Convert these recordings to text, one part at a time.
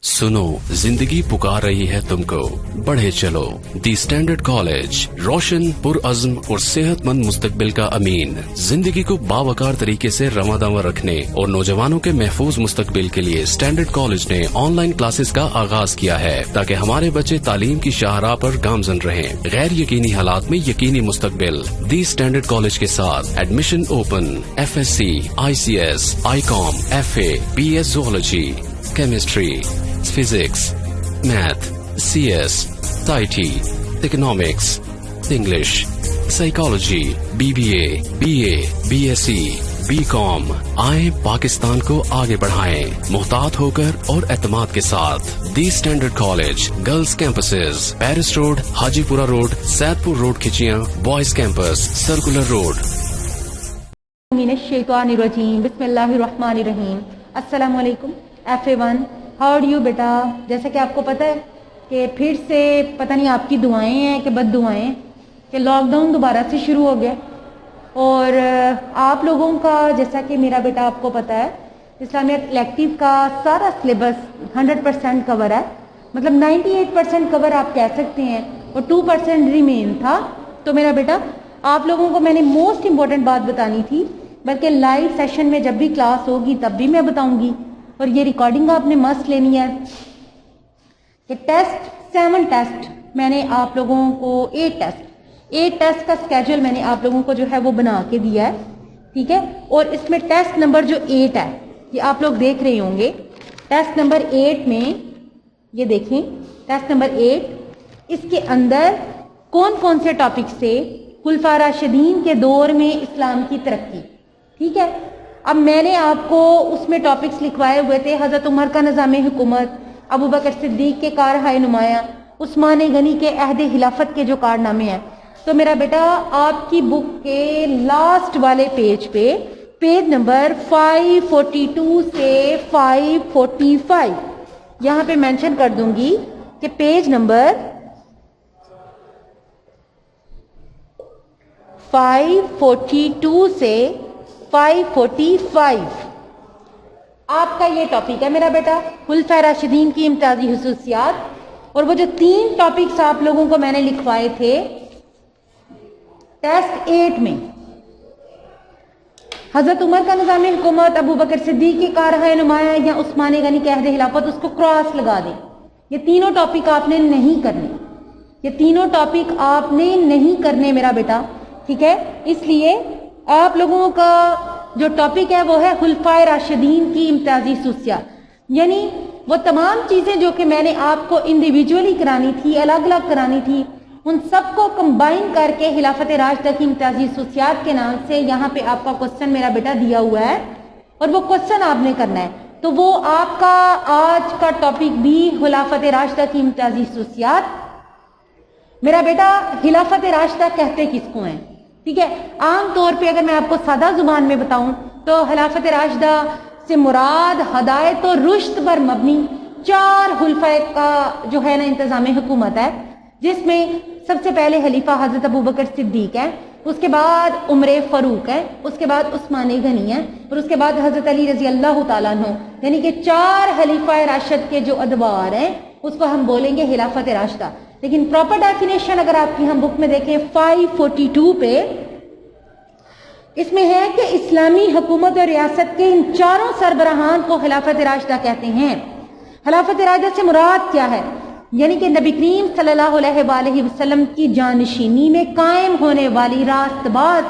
सुनो, जिंदगी पुकार रही है तुमको, बढ़े चलो। दी स्टैंडर्ड कॉलेज, रोशन, पुरअज़्म और सेहतमंद मुस्तकबिल का अमीन। जिंदगी को बावकार तरीके से रवादावा रखने और नौजवानों के महफूज मुस्तकबिल के लिए स्टैंडर्ड कॉलेज ने ऑनलाइन क्लासेस का आगाज किया है, ताकि हमारे बच्चे तालीम की शाहराह पर गामजन रहें। गैर यकीनी हालात में यकीनी मुस्तकबिल। दी स्टैंडर्ड कॉलेज के साथ admission open. FSC, ICS, ICOM, FA, BS Zoology, Chemistry, Physics, Math, CS, IT, Economics, English, Psychology, BBA, BA, BSc, BCom। आए पाकिस्तान को आगे बढ़ाएं, मुहतात होकर और एतमाद के साथ। The standard college, girls campuses, Paris road, Hajipura road, Saidpur road Khichian, boys campus, circular road. मिनश्शैतानिर्रजीम, बिस्मिल्लाहिर्रहमानिर्रहीम। अस्सलाम वालेकुम FA1, हाउ आर यू बेटा। जैसा कि आपको पता है कि फिर से पता नहीं आपकी दुआएं हैं कि बद दुआएं कि लॉकडाउन दोबारा से शुरू हो गया, और आप लोगों का, जैसा कि मेरा बेटा आपको पता है, इस्लामियत इलेक्टिव का सारा सिलेबस 100% कवर है, मतलब 98% कवर आप कह सकते हैं, और 2% रिमेन था। तो मेरा बेटा, आप लोगों को मैंने मोस्ट इम्पोर्टेंट बात बतानी थी, बल्कि लाइव सेशन में जब भी क्लास होगी तब भी मैं बताऊंगी, और ये रिकॉर्डिंग आपने मस्त लेनी है कि 7 टेस्ट मैंने आप लोगों को 8 टेस्ट का स्केड्यूल मैंने आप लोगों को जो है वो बना के दिया है, ठीक है। और इसमें टेस्ट नंबर जो 8 है, ये आप लोग देख रहे होंगे। टेस्ट नंबर 8 में ये देखें, टेस्ट नंबर 8, इसके अंदर कौन कौन से टॉपिक से खुलफा राशिदीन के दौर में इस्लाम की तरक्की, ठीक है। अब मैंने आपको उसमें टॉपिक्स लिखवाए हुए थे, हजरत उमर का निज़ाम हुकूमत, अबू बकर सिद्दीक के कारहाय नुमाया, उस्मान गनी के अहद खिलाफत के जो कारनामे हैं। तो मेरा बेटा, आपकी बुक के लास्ट वाले पेज पे, पेज नंबर 542 से 545, यहाँ पे मेंशन कर दूंगी कि पेज नंबर 542 से 545 आपका ये टॉपिक है मेरा बेटा, खुलफा राशिदीन की इम्तियाजी हुसूसियात। और वो जो 3 टॉपिक्स आप लोगों को मैंने लिखवाए थे टेस्ट 8 में, हजरत उमर का निज़ाम हुकूमत, अबू बकर सिद्दीक की कारहाय नुमाया या उस्मान गनी के अहद खिलाफत, उसको क्रॉस लगा दें। ये तीनों टॉपिक आपने नहीं करने, ये तीनों टॉपिक आपने नहीं करने मेरा बेटा, ठीक है। इसलिए आप लोगों का जो टॉपिक है वो है खुलफाए राशिदीन की इम्तियाजी हुसूसियात, यानी वो तमाम चीजें जो कि मैंने आपको इंडिविजुअली करानी थी, अलग अलग करानी थी, उन सबको कंबाइन करके खिलाफत राशिदा की इम्तियाजी हुसूसियात के नाम से यहाँ पे आपका क्वेश्चन मेरा बेटा दिया हुआ है, और वो क्वेश्चन आपने करना है। तो वो आपका आज का टॉपिक भी खिलाफत राशिदा की इम्तियाजी हुसूसियात। मेरा बेटा, खिलाफत राशिदा कहते किसको हैं, ठीक है। आम तौर पे अगर मैं आपको सादा जुबान में बताऊं तो खिलाफत राशिदा से मुराद हदायत और रुश्द पर मबनी 4 खुलफा का जो है ना इंतजाम हुकूमत है, जिसमें सबसे पहले खलीफा हजरत अबू बकर सिद्दीक है, उसके बाद उमर फारूक है, उसके बाद उस्मान गनी है, और उसके बाद हजरत अली रजी अल्लाह तआला अन्हु, यानी कि 4 खलीफा राशिद के जो अदवार हैं उसको हम बोलेंगे खिलाफत राशिदा। लेकिन प्रॉपर डेफिनेशन अगर आपकी हम बुक में देखें 542 पे, इसमें है कि इस्लामी हुकूमत और रियासत के इन 4 सरबराहान को खिलाफत राशिदा कहते हैं। खिलाफत राशिदा से मुराद क्या है, यानी कि नबी करीम सल्लल्लाहु अलैहि वसल्लम की जानशीनी में कायम होने वाली रास्तबाज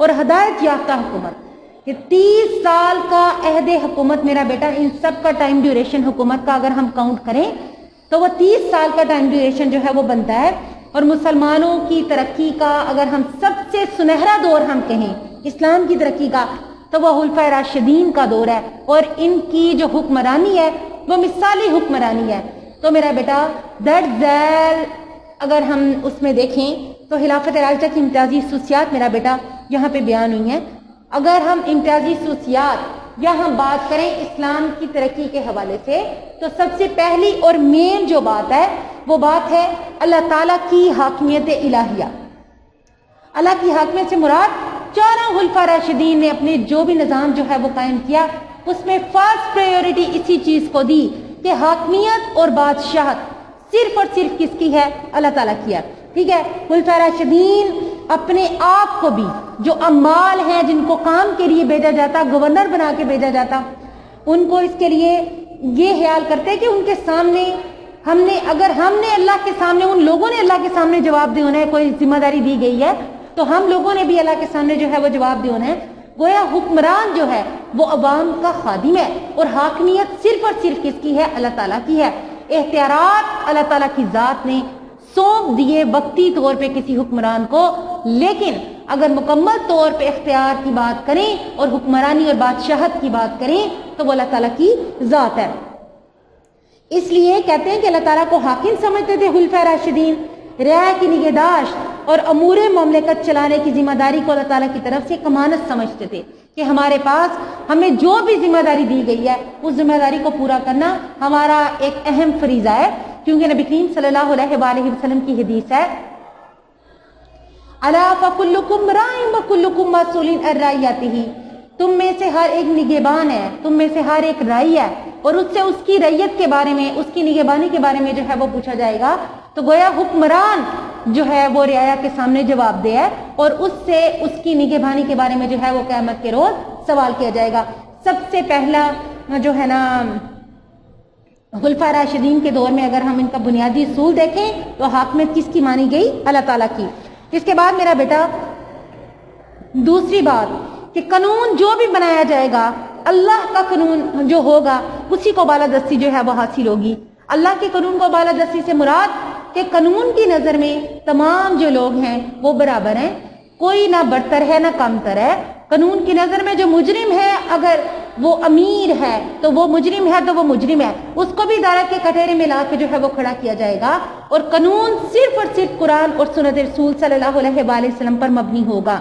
और हदायत याफ्ता हुकूमत। ये 30 साल का अहद हुकूमत मेरा बेटा, इन सब का टाइम ड्यूरेशन हुकूमत का अगर हम काउंट करें तो वो 30 साल का टाइम ड्यूरेशन जो है वो बनता है। और मुसलमानों की तरक्की का अगर हम सबसे सुनहरा दौर हम कहें इस्लाम की तरक्की का, तो वह खुलफा राशिदीन का दौर है, और इनकी जो हुक्मरानी है वो मिसाली हुक्मरानी है। तो मेरा बेटा, दैट दैल अगर हम उसमें देखें तो खिलाफत राशिदा की इम्तियाजी हुसूसियात मेरा बेटा यहाँ पे बयान हुई हैं। अगर हम इम्तियाजी हुसूसियात या हम बात करें इस्लाम की तरक्की के हवाले से, तो सबसे पहली और मेन जो बात है वो बात है अल्लाह ताला की हाकिमियत इलाहिया। अल्लाह की हाकिमियत से मुराद 4 खुलफा राशिदीन ने अपने जो भी निज़ाम जो है वो कायम किया, उसमें फर्स्ट प्रायोरिटी इसी चीज को दी کہ حاکمیت اور بادشاہت صرف اور صرف کس کی ہے؟ اللہ تعالیٰ کی ہے. ٹھیک ہے. خلفائے راشدین اپنے آپ کو بھی جو عمال ہیں جن کو کام کے لیے بھیجا جاتا، گورنر بنا کے بھیجا جاتا، ان کو اس کے لیے یہ خیال کرتے کہ ان کے سامنے اگر ہم نے اللہ کے سامنے، ان لوگوں نے اللہ کے سامنے جواب دینا ہے، کوئی ذمہ داری دی گئی ہے تو ہم لوگوں نے بھی اللہ کے سامنے جو ہے وہ جواب دینا ہے. گویا حکمران جو ہے وہ عوام کا خادم ہے اور حاکمیت صرف اور صرف کس کی ہے؟ اللہ تعالیٰ کی ہے. اختیارات اللہ تعالیٰ کی ذات نے سونپ دیے وقتی طور پہ کسی حکمران کو، لیکن اگر مکمل طور پہ اختیار کی بات کریں اور حکمرانی اور بادشاہت کی بات کریں تو وہ اللہ تعالیٰ کی ذات ہے. اس لیے کہتے ہیں کہ اللہ تعالیٰ کو حاکم سمجھتے تھے خلفائے راشدین، رعایا کی نگہداشت اور امور مملکت چلانے کی ذمہ داری کو اللہ تعالیٰ کی طرف سے ایک امانت سمجھتے تھے کہ ہمارے پاس ہمیں جو بھی ذمہ داری دی گئی ہے اس ذمہ داری کو پورا کرنا ہمارا ایک اہم فریضہ ہے. کیونکہ نبی کریم صلی اللہ علیہ وآلہ وسلم کی حدیث ہے، الا فکلکم راع وکلکم مسئول عن رعیتہ، تم میں سے ہر ایک نگہبان ہے، تم میں سے ہر ایک راعی ہے اور اس سے اس کی رعیت کے بارے میں، اس کی نگہبانی کے بارے میں جو ہے وہ پوچھا جائے گا. تو گویا حکمران جو ہے وہ رعایا کے سامنے جواب دے ہے اور اس سے اس کی نگہبانی کے بارے میں جو ہے وہ قیامت کے روز سوال کیا جائے گا. سب سے پہلا جو ہے نا خلفائے راشدین کے دور میں اگر ہم ان کا بنیادی اصول دیکھیں تو حاکمیت کس کی مانی گئی؟ اللہ تعالیٰ کی. اس کے بعد میرا بیٹا دوسری بات کہ قانون جو بھی بنایا جائے گا اللہ کا قانون جو ہوگا اسی کو بالادستی جو ہے وہ حاصل ہوگی. اللہ کے قانون کو بالادستی سے مراد کہ قانون کی نظر میں تمام جو لوگ ہیں وہ برابر ہیں، کوئی نہ برتر ہے نہ کمتر ہے. قانون کی نظر میں جو مجرم ہے اگر وہ امیر ہے تو وہ مجرم ہے تو وہ مجرم ہے، اس کو بھی عدالت کے کٹہرے میں لا کے جو ہے وہ کھڑا کیا جائے گا. اور قانون صرف اور صرف قرآن اور سنت رسول صلی اللہ علیہ وآلہ وسلم پر مبنی ہوگا.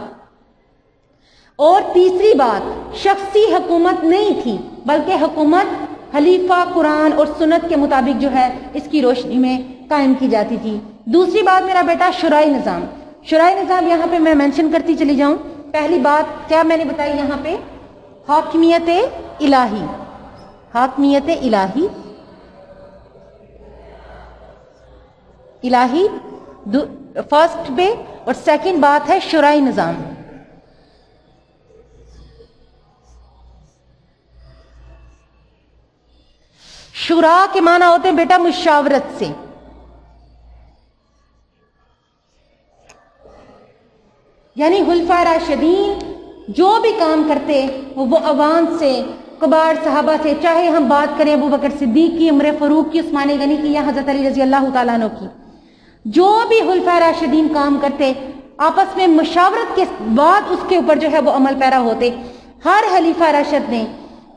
اور تیسری بات، شخصی حکومت نہیں تھی بلکہ حکومت خلیفہ قرآن اور سنت کے مطابق جو ہے اس کی روشنی میں قائم کی جاتی تھی. دوسری بات میرا بیٹا شرعی نظام. شرعی نظام یہاں پہ میں مینشن کرتی چلی جاؤں. پہلی بات کیا میں نے بتائی یہاں پہ؟ حاکمیت الہی. حاکمیت الہی فرسٹ پہ، اور سیکنڈ بات ہے شرعی نظام. شورا کے معنی ہوتے ہیں بیٹا مشاورت سے. یعنی خلفائے راشدین جو بھی کام کرتے وہ عوام سے، کبار صحابہ سے، چاہے ہم بات کریں ابو بکر صدیق کی، عمر فاروق کی، عثمان غنی کی یا حضرت علی رضی اللہ تعالیٰ عنہ کی، جو بھی خلفائے راشدین کام کرتے آپس میں مشاورت کے بعد اس کے اوپر جو ہے وہ عمل پیرا ہوتے. ہر خلیفہ راشد نے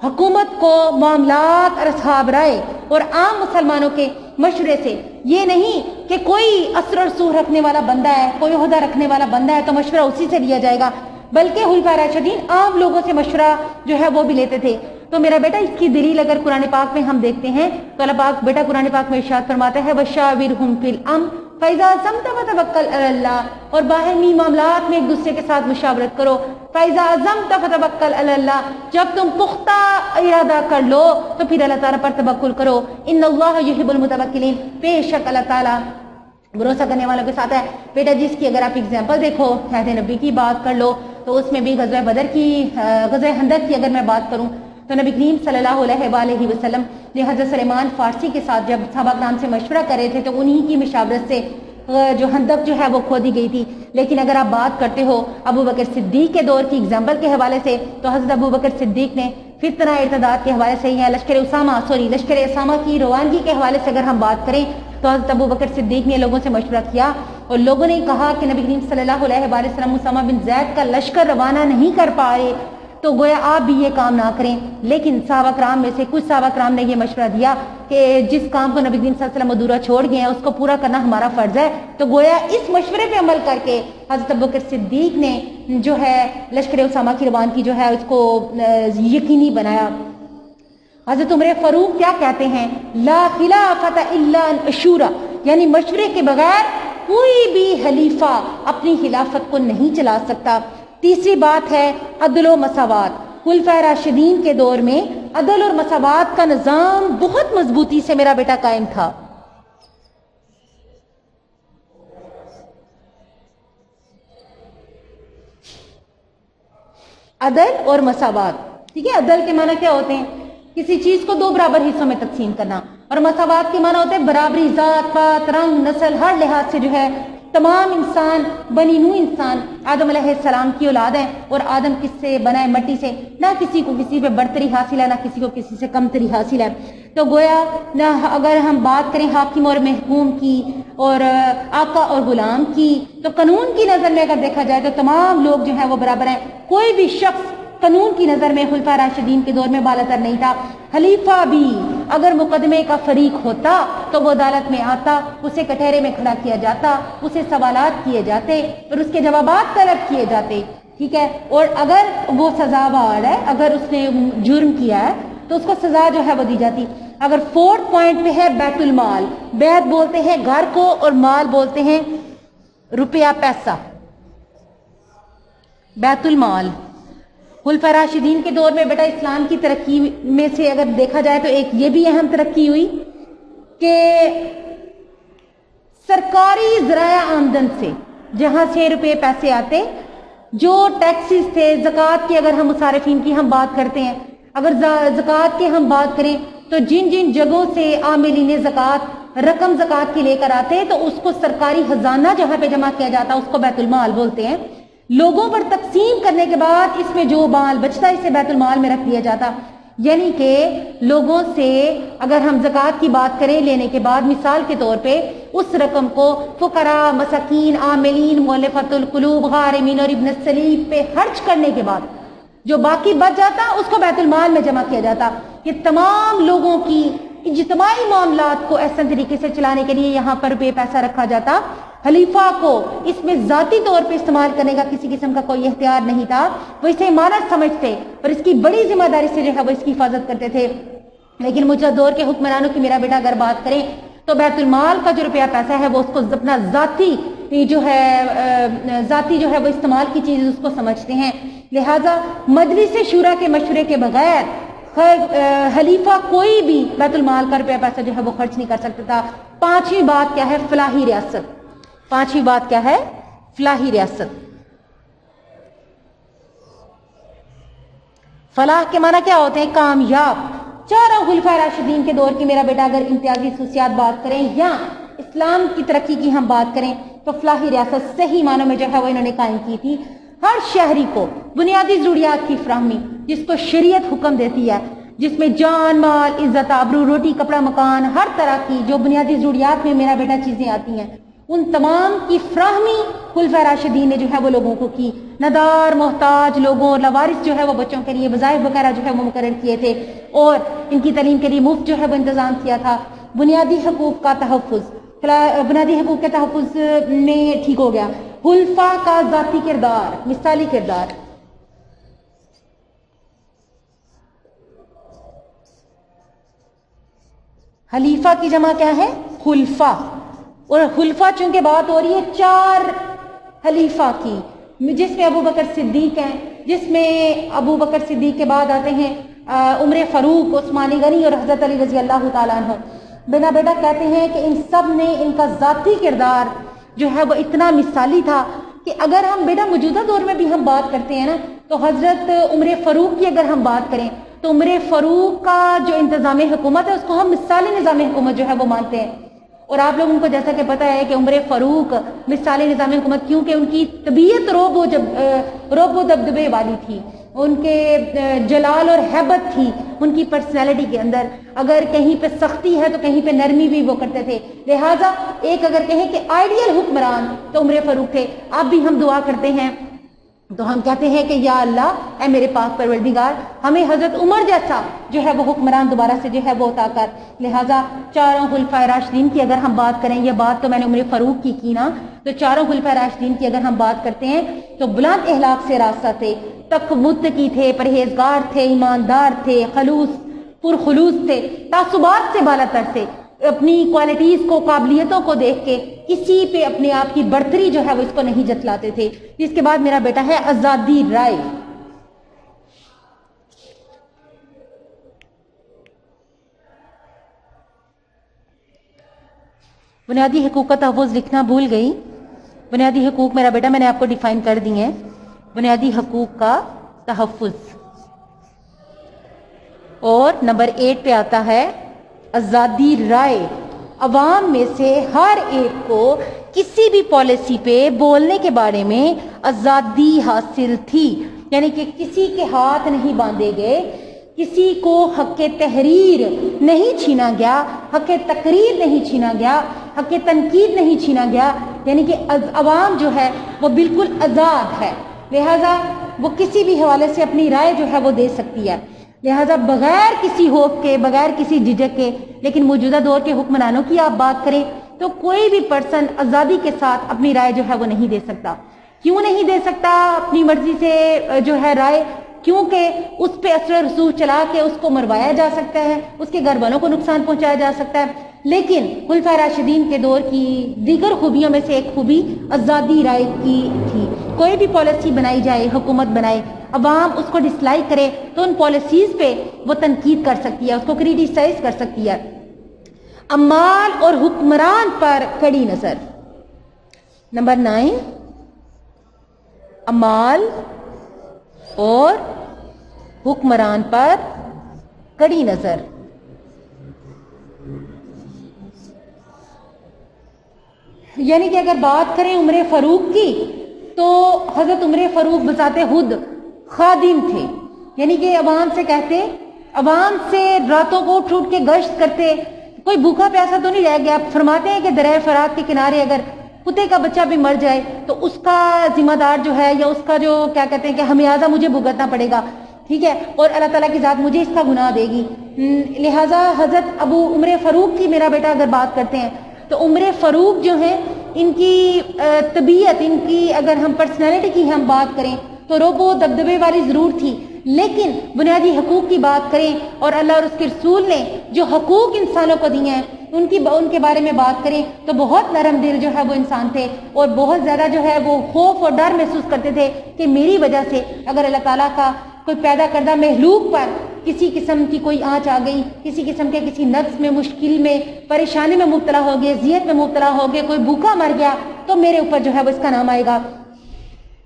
حکومت کو معاملات اور اصحاب رائے اور عام مسلمانوں کے مشورے سے، یہ نہیں کہ کوئی اثر و رسوخ رکھنے والا بندہ ہے، کوئی عہدہ رکھنے والا بندہ ہے تو مشورہ اسی سے لیا جائے گا، بلکہ خلفائے راشدین عام لوگوں سے مشورہ جو ہے وہ بھی لیتے تھے. تو میرا بیٹا اس کی دلیل اگر قرآن پاک میں ہم دیکھتے ہیں تو اللہ پاک بیٹا قرآن پاک میں ارشاد فرماتا ہے وَشَاوِرْهُمْ فِي الْأَمْرِ فَإِذَا عَزَمْتَ فَتَوَكَّلْ عَلَى اللَّهِ، اور باہمی معاملات میں ایک دوسرے کے ساتھ مشاورت کرو. فَإِذَا عَزَمْتَ فَتَوَكَّلْ عَلَى اللَّهِ، جب تم پختہ ارادہ کر لو تو پھر اللہ تعالیٰ پر توکل کرو. إِنَّ اللَّهَ يُحِبُّ الْمُتَوَكِّلِينَ، بے شک اللہ تعالیٰ بھروسہ کرنے والوں کے ساتھ ہے. بیٹا جس کی اگر آپ اگزامپل دیکھو، عہد نبی کی بات کر لو تو اس میں بھی غزوہ بدر کی، غزوہ خندق کی اگر میں بات کروں تو نبی کریم صلی اللہ علیہ وآلہ وسلم نے حضرت سلیمان فارسی کے ساتھ جب صحابہ کرام سے مشورہ کر رہے تھے تو انہی کی مشاورت سے جو خندق جو ہے وہ کھودی گئی تھی. لیکن اگر آپ بات کرتے ہو ابو بکر صدیق کے دور کی اگزامپل کے حوالے سے تو حضرت ابو بکر صدیق نے فتنہ ارتداد کے حوالے سے یا لشکر اسامہ کی روانگی کے حوالے سے اگر ہم بات کریں تو حضرت ابو بکر صدیق نے لوگوں سے مشورہ کیا اور لوگوں نے کہا کہ نبی کریم صلی اللہ علیہ وآلہ وسلم اسامہ بن زید کا لشکر روانہ نہیں کر پائے تو گویا آپ بھی یہ کام نہ کریں. لیکن صحابہ کرام میں سے کچھ صحابہ کرام نے یہ مشورہ دیا کہ جس کام کو نبی کریم صلی اللہ علیہ وسلم ادھورا چھوڑ گئے ہیں اس کو پورا کرنا ہمارا فرض ہے. تو گویا اس مشورے پہ عمل کر کے حضرت ابو بکر صدیق نے جو ہے لشکر اسامہ کی روانگی جو ہے اس کو یقینی بنایا. حضرت عمر فاروق کیا کہتے ہیں؟ لا خلافت الا اشورا، یعنی مشورے کے بغیر کوئی بھی خلیفہ اپنی خلافت کو نہیں چلا سکتا. تیسری بات ہے عدل و مساوات. खुलफाए राशिदीन के दौर में अदल और मसावात का निज़ाम बहुत मजबूती से मेरा बेटा कायम था। अदल और मसावात, ठीक है। अदल के माना क्या होते हैं? किसी चीज को दो बराबर हिस्सों में तकसीम करना, और मसावात के माना होते हैं बराबरी, जात पात रंग नस्ल हर लिहाज से जो है तमाम इंसान बनी नू इंसान आदम अलैहिस्सलाम की औलाद है, और आदम किससे बना है? मट्टी से। ना किसी को किसी पे बढ़तरी हासिल है, ना किसी को किसी से कमतरी हासिल है। तो गोया ना अगर हम बात करें हाकिम और महकूम की और आका और गुलाम की, तो कानून की नजर में अगर देखा जाए तो तमाम लोग जो है वो बराबर हैं। कोई भी शख्स कानून की नजर में खुलफा राशिदीन के दौर में बालातर नहीं था। खलीफा भी अगर मुकदमे का फरीक होता तो वो अदालत में आता, उसे कटहरे में खड़ा किया जाता, उसे सवालात किए जाते और उसके जवाबात तलब किए जाते, ठीक है। और अगर वो सजावार है, अगर उसने जुर्म किया है तो उसको सजा जो है वो दी जाती। अगर 4th पॉइंट पे है बैतुल माल, बैत बोलते हैं घर को और माल बोलते हैं रुपया पैसा, बैतुल माल। खुलफा राशिदीन के दौर में बेटा इस्लाम की तरक्की में से अगर देखा जाए तो एक ये भी अहम तरक्की हुई कि सरकारी ज़राया आमदन से जहां 6 रुपये पैसे आते, जो टैक्सेस थे, ज़कात की अगर हम मुसारिफीन की हम बात करते हैं, अगर ज़कात की हम बात करें तो जिन जिन जगहों से आमिलीन ज़कात रकम ज़कात की लेकर आते तो उसको सरकारी खजाना जहां पे जमा किया जाता उसको बैतुल माल बोलते हैं। लोगों पर तकसीम करने के बाद इसमें जो माल बचता इसे बैतुल माल में रख दिया जाता। यानी कि लोगों से अगर हम ज़कात की बात करें लेने के बाद, मिसाल के तौर पे उस रकम को फुकरा, मसाकीन, आमिलीन, मुअल्लिफतुल कुलूब, गारिमीन और इब्न सलीब पे खर्च करने के बाद जो बाकी बच जाता उसको बैतुल माल में जमा किया जाता। ये तमाम लोगों की इज्तिमाई मामलात को ऐसे तरीके से चलाने के लिए यहाँ पर पैसा रखा जाता। खलीफा को इसमें जाती तौर पे इस्तेमाल करने का किसी किस्म का कोई इख्तियार नहीं था, वो इसे इमारत समझते और इसकी बड़ी जिम्मेदारी से जो है वो इसकी हिफाजत करते थे। लेकिन मुझे दौर के हुक्मरानों की मेरा बेटा अगर बात करें तो बैतुल माल का जो रुपया पैसा है वो उसको अपना जाती जो है वो इस्तेमाल की चीज उसको समझते हैं। लिहाजा मजलिस शूरा के मशवरे के बगैर खलीफा कोई भी बैतुल माल का रुपया पैसा जो है वो खर्च नहीं कर सकता था। 5वीं बात क्या है? फलाही रियासत। 5वीं बात क्या है? फलाही रियासत। फलाह के माना क्या होते हैं? कामयाब। चारों खुलफा राशिदीन के दौर की मेरा बेटा अगर इम्तियाजी खुसूसियात बात करें या इस्लाम की तरक्की की हम बात करें तो फलाही रियासत सही मानों में जो है वो इन्होंने कायम की थी। हर शहरी को बुनियादी जरूरियात की फराहमी जिसको शरीयत हुक्म देती है, जिसमें जान माल इज्जत आबरू रोटी कपड़ा मकान हर तरह की जो बुनियादी जरूरियात में मेरा बेटा चीजें आती हैं, उन तमाम की फराहमी खुलफा राशिदीन ने जो है वो लोगों को की। नदार मोहताज लोगों और लवारिस जो है वो बच्चों के लिए वज़ाइफ वगैरह जो है वो मुकर्रर किए थे और इनकी तालीम के लिए मुफ्त जो है वो इंतजाम किया था। बुनियादी हकूक का तहफ़्फ़ुज़, बुनियादी हकूक के तहफ़्फ़ुज़ में ठीक हो गया। खुलफा का ज़ाती किरदार, मिसाली किरदार, खलीफा की जमा क्या है? खुलफा। और खुलफा चूंकि बात हो रही है 4 खलीफा की, जिसमें अबू बकर सिद्दीक हैं, जिसमें अबू बकर सिद्दीक के बाद आते हैं उमर फारूक, उस्मानी गनी और हजरत अली रजी अल्लाह तआला अन्हु। बिना बेटा कहते हैं कि इन सब ने इनका ज़ाती किरदार जो है वो इतना मिसाली था कि अगर हम बेटा मौजूदा दौर में भी हम बात करते हैं ना तो हजरत उमर फारूक की अगर हम बात करें तो उमर फारूक का जो इंतजाम हुकूमत है उसको हम मिसाली निज़ाम हुकूमत जो है वो मानते हैं। और आप लोगों को जैसा कि पता है कि उमर फारूक मिसाली निज़ाम हुकूमत क्योंकि उनकी तबीयत रोबो दबदबे वाली थी, उनके जलाल और हैबत थी उनकी पर्सनैलिटी के अंदर। अगर कहीं पे सख्ती है तो कहीं पे नरमी भी वो करते थे। लिहाजा एक अगर कहें कि आइडियल हुक्मरान तो उमर फारूक थे। अब भी हम दुआ करते हैं तो हम कहते हैं कि या अल्लाह, ऐ मेरे पाक परवरदिगार, हमें हजरत उमर जैसा जो है वो हुक्मरान दोबारा से जो है वो अता कर। लिहाजा चारों खुलफाए राशिदीन की अगर हम बात करें, ये बात तो मैंने उमर फारूक की ना, तो चारों खुलफाए राशिदीन की अगर हम बात करते हैं तो बुलंद अहलाक से रास्ता थे, तक़मुत्तकी थे, परहेजगार थे, ईमानदार थे, खलूस पुरखलूस थे, तासुबात से बालातर थे, अपनी क्वालिटीज को काबिलियतों को देख के किसी पे अपने आप की बढ़तरी जो है वो इसको नहीं जतलाते थे। इसके बाद मेरा बेटा है आजादी राय। बुनियादी हकूक़ का तहफ़्फ़ुज़ लिखना भूल गई। बुनियादी हकूक़ मेरा बेटा मैंने आपको डिफाइन कर दिए हैं। बुनियादी हकूक़ का तहफ़्फ़ुज़। और नंबर 8 पे आता है आज़ादी राय। अवाम में से हर एक को किसी भी पॉलिसी पे बोलने के बारे में आज़ादी हासिल थी, यानी कि किसी के हाथ नहीं बांधे गए, किसी को हक़ तहरीर नहीं छीना गया, हक़ तकरीर नहीं छीना गया, हक़ तनकीद नहीं छीना गया, यानी कि अवाम जो है वो बिल्कुल आज़ाद है। लिहाजा वो किसी भी हवाले से अपनी राय जो है वो दे सकती है। लिहाजा बगैर किसी खौफ के, बगैर किसी झिझक के, लेकिन मौजूदा दौर के हुक्मरानों की आप बात करें तो कोई भी पर्सन आज़ादी के साथ अपनी राय जो है वो नहीं दे सकता। क्यों नहीं दे सकता अपनी मर्जी से जो है राय? क्योंकि उस पे असर रसूख चला के उसको मरवाया जा सकता है, उसके घर वालों को नुकसान पहुंचाया जा सकता है। लेकिन खुलफा राशिदीन के दौर की दीगर खूबियों में से एक खूबी आज़ादी राय की थी। कोई भी पॉलिसी बनाई जाए, हुकूमत बनाए, अवाम उसको डिसलाइक करे तो उन पॉलिसीज पे वो तनकीद कर सकती है, उसको क्रिटिसाइज कर सकती है। अमाल और हुक्मरान पर कड़ी नजर। नंबर 9, अमाल और हुक्मरान पर कड़ी नजर। यानी कि अगर बात करें उमर फारूक की तो हजरत उमर फारूक बजाते खुद खादिम थे, यानी कि अवाम से कहते, अवाम से रातों को उठ उठ के गश्त करते, कोई भूखा प्यासा तो नहीं रह गया। फरमाते हैं कि दरिया फरात के किनारे अगर कुत्ते का बच्चा भी मर जाए तो उसका जिम्मेदार जो है या उसका जो क्या कहते हैं कि हमियाजा मुझे भुगतना पड़ेगा, ठीक है, और अल्लाह ताला की जात मुझे इसका गुनाह देगी। लिहाजा हजरत अबू उमर फारूक की मेरा बेटा अगर बात करते हैं तो उमर फारूक जो है इनकी तबीयत, इनकी अगर हम पर्सनैलिटी की हम बात करें तो रोबो दबदबे वाली जरूर थी, लेकिन बुनियादी हकूक की बात करें और अल्लाह और उसके रसूल ने जो हकूक इंसानों को दिए हैं उनके बारे में बात करें तो बहुत नरम दिल जो है वो इंसान थे और बहुत ज्यादा जो है वो खौफ और डर महसूस करते थे कि मेरी वजह से अगर अल्लाह ताला का कोई पैदा करदा महलूक पर किसी किस्म की कोई आंच आ गई, किसी किस्म के किसी नफ्स में, मुश्किल में, परेशानी में मुब्तला हो गए, ज़ियत में मुब्तला हो गए, कोई भूखा मर गया तो मेरे ऊपर जो है वो इसका नाम आएगा।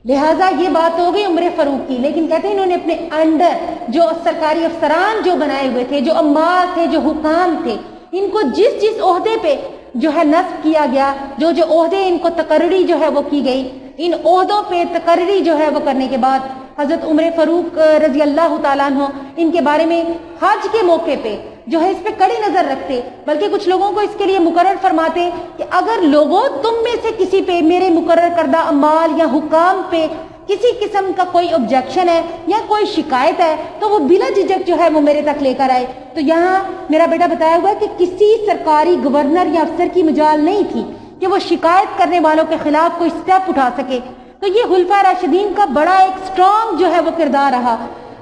लिहाजा ये बात हो गई उमर फारूक की। लेकिन कहते हैं इन्होंने अपने अंडर जो सरकारी अफसरान जो बनाए हुए थे, जो अम्मार थे, जो हुकाम थे, इनको जिस जिस ओहदे पे जो है नस्ब किया गया, जो जो ओहदे इनको तकर्री जो है वो की गई, इन ओहदों पे तकर्री जो है वो करने के बाद हजरत उमर फारूक रजी अल्लाह ताला अन्हु इनके बारे में हज के मौके पे जो है इस पे कड़ी नजर रखते, बल्कि कुछ लोगों को इसके लिए मुकर्रर फरमाते कि अगर लोगों तुम में से किसी पे मेरे मुकर्रर करदा अमाल या हुकाम पे किसी किस्म का कोई ऑब्जेक्शन है या कोई शिकायत है तो वो बिला झिझक जो है वो मेरे तक लेकर आए। तो यहाँ मेरा बेटा बताया हुआ है कि किसी सरकारी गवर्नर या अफसर की मजाल नहीं थी कि वो शिकायत करने वालों के खिलाफ कोई स्टेप उठा सके। तो ये खुलफा राशिदीन का बड़ा एक स्ट्रॉन्ग जो है वो किरदार रहा।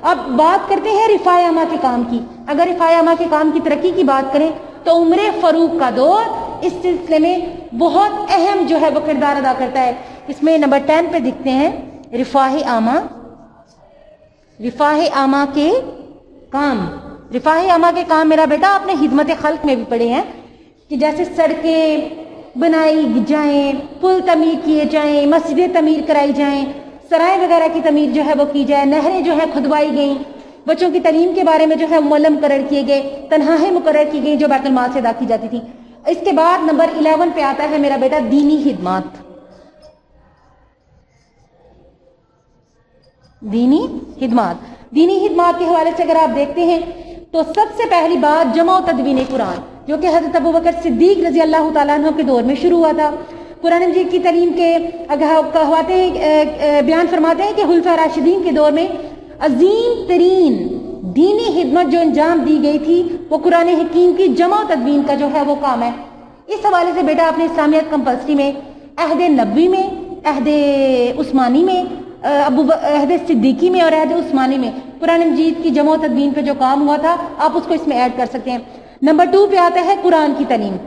अब बात करते हैं रिफाए आमा के काम की। अगर रिफाए आमा के काम की तरक्की की बात करें तो उमर फारूक का दौर इस सिलसिले में बहुत अहम जो है वो किरदार अदा करता है। इसमें नंबर 10 पे दिखते हैं रिफाए आमा। रिफाए आमा के काम, रिफाए आमा के काम मेरा बेटा आपने हिदमत खल्क में भी पढ़े हैं कि जैसे सड़कें बनाई जाएं, पुल तमीर किए जाएं, मस्जिदें तमीर कराई जाएं, सराय वगैरह की तमीर जो है वो की जाए, नहरें जो है खुदवाई गई, बच्चों की तालीम के बारे में जो है मुअल्लम मुकर्रर किए गए, तनख्वाहें मुकर्रर की गई जो बैतुल माल से अदा की जाती थी। इसके बाद नंबर 11 पे आता है मेरा बेटा दीनी खिदमत। दीनी खिदमत, दीनी खिदमत के हवाले से अगर आप देखते हैं तो सबसे पहली बात जमा तदवीन कुरान जो कि हजरत अबू बकर सिद्दीक रजी अल्लाह तआला अन्हु के दौर में शुरू हुआ था। कुरान मजीद की तालीम के कहवाते हैं, बयान फरमाते हैं कि खुलफा राशिदीन के दौर में अजीम तरीन दीनी खिदमत जो अंजाम दी गई थी वो कुरान हकीम की जमा तदवीन का जो है वो काम है। इस हवाले से बेटा आपने इस्लामियत कंपल्सरी में अहद नबवी में, अहद उस्मानी में, अहद सिद्दीकी में और अहद उस्मानी में कुरान मजीद की जमा तदवीन पे जो काम हुआ था आप उसको इसमें ऐड कर सकते हैं। नंबर 2 पे आता है कुरान की तालीम।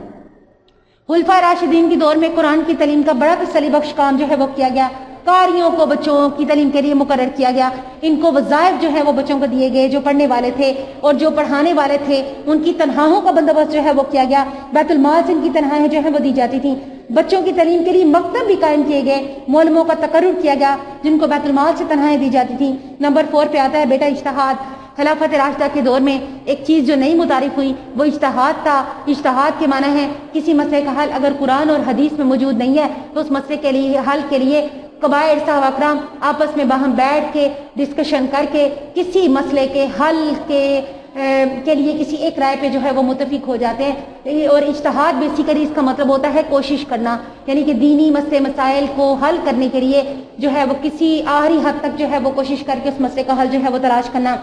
खुलफा राशिदीन के दौर में कुरान की तालीम का बड़ा तसल्ली बख्श काम जो है वो किया गया। قاریوں کو بچوں کی تعلیم کے لیے مقرر کیا گیا. ان کو وظائف جو ہے وہ بچوں کو دیے گئے جو پڑھنے والے تھے, اور جو پڑھانے والے تھے ان کی تنخواہوں کا بندوبست جو ہے وہ کیا گیا. بیت المال سے ان کی تنخواہیں جو ہے وہ دی جاتی تھیں. بچوں کی تعلیم کے لیے مکتب بھی قائم کیے گئے, معلموں کا تقرر کیا گیا جن کو بیت المال سے تنخواہیں دی جاتی تھیں. نمبر 4 پہ آتا ہے بیٹا اجتہاد. خلافت راشدہ کے دور میں ایک چیز جو نئی متعارف ہوئی وہ اجتہاد تھا. اجتہاد کے معنی ہے کسی مسئلے کا حل اگر قرآن اور حدیث میں موجود نہیں ہے تو اس مسئلے کے لیے حل کے لیے قبائل صحابہ کرام آپس میں باہم بیٹھ کے ڈسکشن کر کے کسی مسئلے کے حل کے لیے کسی ایک رائے پہ جو ہے وہ متفق ہو جاتے ہیں. اور اجتہاد بیسیکلی اس کا مطلب ہوتا ہے کوشش کرنا, یعنی کہ دینی مسئلے مسائل کو حل کرنے کے لیے جو ہے وہ کسی آخری حد تک جو ہے وہ کوشش کر کے اس مسئلے کا حل جو ہے وہ تلاش کرنا.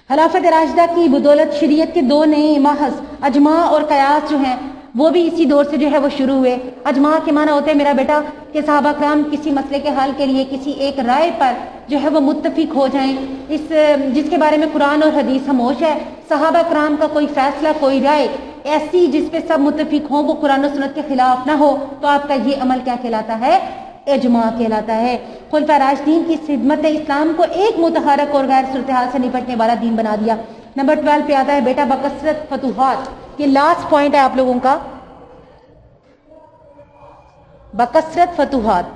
خلافت راشدہ کی بدولت شریعت کے 2 نئے محض اجماع اور قیاس جو ہیں وہ بھی اسی دور سے جو ہے وہ شروع ہوئے. اجماع کے معنی ہوتے ہیں میرا بیٹا کہ صحابہ کرام کسی مسئلے کے حل کے لیے کسی ایک رائے پر جو ہے وہ متفق ہو جائیں, جس کے بارے میں قرآن اور حدیث خاموش ہے. صحابہ کرام کا کوئی فیصلہ کوئی رائے ایسی جس پہ سب متفق ہوں, وہ قرآن و سنت کے خلاف نہ ہو, تو آپ کا یہ عمل کیا کہلاتا ہے؟ اجماع کہلاتا ہے. خلفاء راشدین کی خدمت اسلام کو ایک متحرک اور غیر صورتحال سے نپٹنے والا دین بنا دیا. نمبر 12 پہ آتا ہے بیٹا بکثرت فتوحات. یہ لاسٹ پوائنٹ ہے آپ لوگوں کا, بکثرت فتوحات.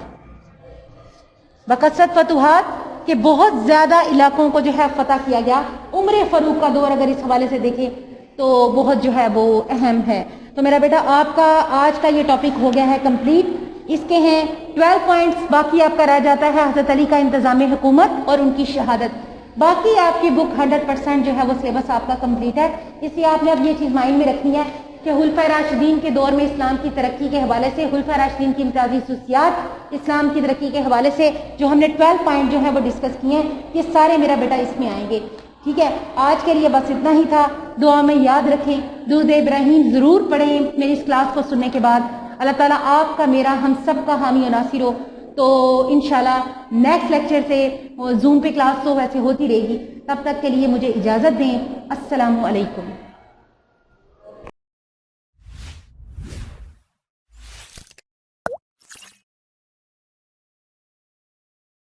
بکثرت فتوحات کہ بہت زیادہ علاقوں کو جو ہے فتح کیا گیا. عمر فاروق کا دور اگر اس حوالے سے دیکھیں تو بہت جو ہے وہ اہم ہے. تو میرا بیٹا آپ کا آج کا یہ ٹاپک ہو گیا ہے کمپلیٹ. اس کے ہیں 12 پوائنٹس, باقی آپ کا رہ جاتا ہے حضرت علی کا انتظام حکومت اور ان کی شہادت. باقی آپ کی بک 100% جو ہے وہ سلیبس آپ کا کمپلیٹ ہے. اس لیے آپ نے اب یہ چیز مائنڈ میں رکھنی ہے کہ خلفاء راشدین کے دور میں اسلام کی ترقی کے حوالے سے, خلفاء راشدین کی امتیازی خصوصیات, اسلام کی ترقی کے حوالے سے جو ہم نے 12 پوائنٹ جو ہے وہ ڈسکس کیے ہیں, یہ سارے میرا بیٹا اس میں آئیں گے. ٹھیک ہے, آج کے لیے بس اتنا ہی تھا. دعا میں یاد رکھیں, درود ابراہیم ضرور پڑھیں میری اس کلاس کو سننے کے بعد. اللہ تعالیٰ آپ کا میرا ہم سب کا حامی و ناصر ہو. تو انشاءاللہ نیکسٹ لیکچر سے زوم پہ کلاس تو ویسے ہوتی رہے گی. تب تک کے لیے مجھے اجازت دیں. السلام علیکم.